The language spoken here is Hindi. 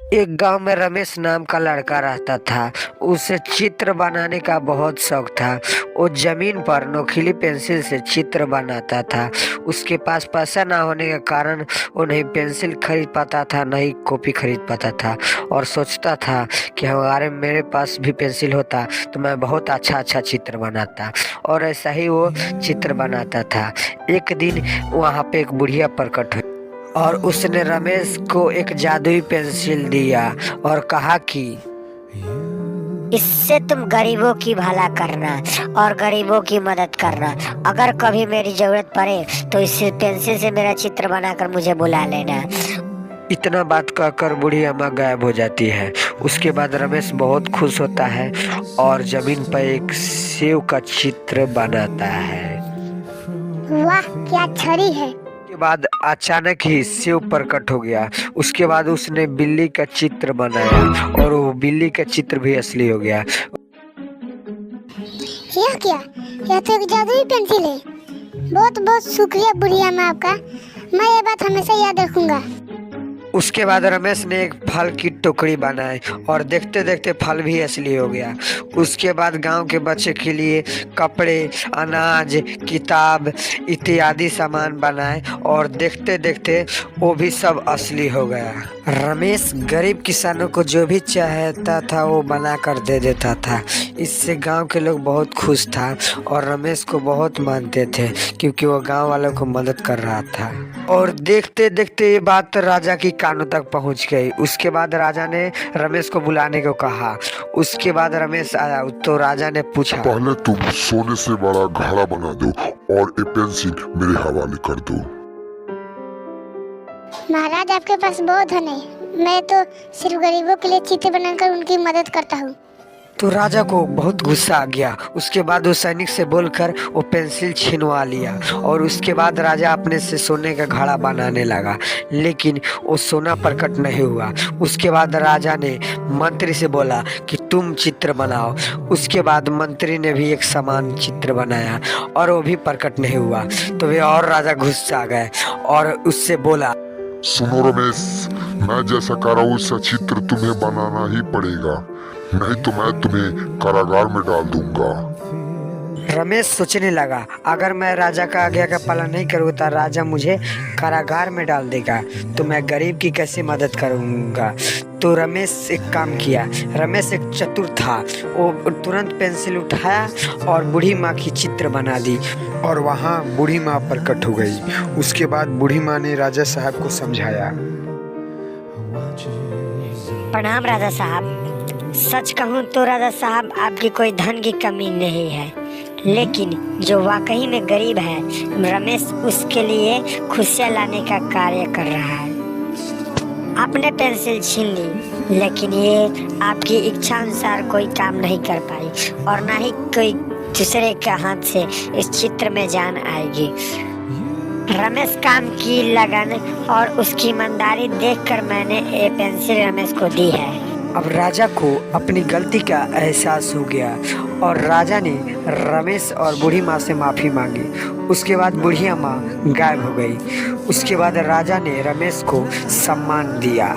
एक गांव में रमेश नाम का लड़का रहता था। उसे चित्र बनाने का बहुत शौक था। वो जमीन पर नोकीली पेंसिल से चित्र बनाता था। उसके पास पैसा ना होने के कारण वो नहीं पेंसिल खरीद पाता था, नहीं कॉपी खरीद पाता था, और सोचता था कि हमारे मेरे पास भी पेंसिल होता तो मैं बहुत अच्छा अच्छा चित्र बनाता। और ऐसा ही वो चित्र बनाता था। एक दिन वहाँ पे एक बुढ़िया प्रकट हुई और उसने रमेश को एक जादुई पेंसिल दिया और कहा कि इससे तुम गरीबों की भला करना और गरीबों की मदद करना। अगर कभी मेरी जरूरत पड़े तो इस पेंसिल से मेरा चित्र बनाकर मुझे बुला लेना। इतना बात कहकर बूढ़ी अम्मा गायब हो जाती है। उसके बाद रमेश बहुत खुश होता है और जमीन पर एक सेव का चित्र बनाता है। वाह, क्या छड़ी है। उसके बाद अचानक ही सेव प्रकट हो गया। उसके बाद उसने बिल्ली का चित्र बनाया और वो बिल्ली का चित्र भी असली हो गया। यह क्या? यह तो एक जादुई पेंसिल है। बहुत बहुत शुक्रिया बुढ़िया माँ आपका। मैं ये बात हमेशा याद रखूंगा। उसके बाद रमेश ने एक फल की टोकरी बनाई और देखते देखते फल भी असली हो गया। उसके बाद गांव के बच्चे के लिए कपड़े, अनाज, किताब इत्यादि सामान बनाए और देखते देखते वो भी सब असली हो गया। रमेश गरीब किसानों को जो भी चाहता था वो बना कर दे देता था। इससे गांव के लोग बहुत खुश था और रमेश को बहुत मानते थे क्योंकि वो गांव वालों को मदद कर रहा था। और देखते देखते ये बात राजा की कानों तक पहुंच गई। उसके बाद राजा ने रमेश को बुलाने को कहा। उसके बाद रमेश आया तो राजा ने पूछा, पहले तुम सोने से बड़ा घड़ा बना दो और ये पेंसिल मेरे हवाले कर दो। महाराज, आपके पास बहुत धन है। मैं तो सिर्फ गरीबों के लिए चित्र बनाकर उनकी मदद करता हूँ। तो राजा को बहुत गुस्सा आ गया। उसके बाद वो सैनिक से बोलकर वो पेंसिल छिनवा लिया और उसके बाद राजा अपने से सोने का घड़ा बनाने लगा, लेकिन वो सोना प्रकट नहीं हुआ। उसके बाद राजा ने मंत्री से बोला कि तुम चित्र बनाओ। उसके बाद मंत्री ने भी एक समान चित्र बनाया और वो भी प्रकट नहीं हुआ। तो वे और राजा गुस्सा आ गए और उससे बोला, सुनो रमेश, मैं जैसा कह रहा हूँ वैसा चित्र तुम्हें बनाना ही पड़ेगा, नहीं तो मैं तुम्हें कारागार में डाल दूंगा। रमेश सोचने लगा, अगर मैं राजा का आज्ञा का पालन नहीं करूँगा तो राजा मुझे कारागार में डाल देगा, तो मैं गरीब की कैसे मदद करूँगा। तो रमेश एक काम किया। रमेश एक चतुर था। वो तुरंत पेंसिल उठाया और बूढ़ी माँ की चित्र बना दी और वहाँ बूढ़ी माँ प्रकट हो गई। उसके बाद बूढ़ी माँ ने राजा साहब को समझाया। प्रणाम राजा साहब। सच कहूँ तो राजा साहब, आपकी कोई धन की कमी नहीं है, लेकिन जो वाकई में गरीब है रमेश उसके लिए खुशियाँ लाने का कार्य कर रहा है। आपने पेंसिल छीन ली, लेकिन ये आपकी इच्छा अनुसार कोई काम नहीं कर पाई और ना ही कोई दूसरे के हाथ से इस चित्र में जान आएगी। रमेश काम की लगन और उसकी ईमानदारी देखकर मैंने ये पेंसिल रमेश को दी है। अब राजा को अपनी गलती का एहसास हो गया और राजा ने रमेश और बूढ़ी माँ से माफ़ी मांगी। उसके बाद बूढ़िया माँ गायब हो गई। उसके बाद राजा ने रमेश को सम्मान दिया।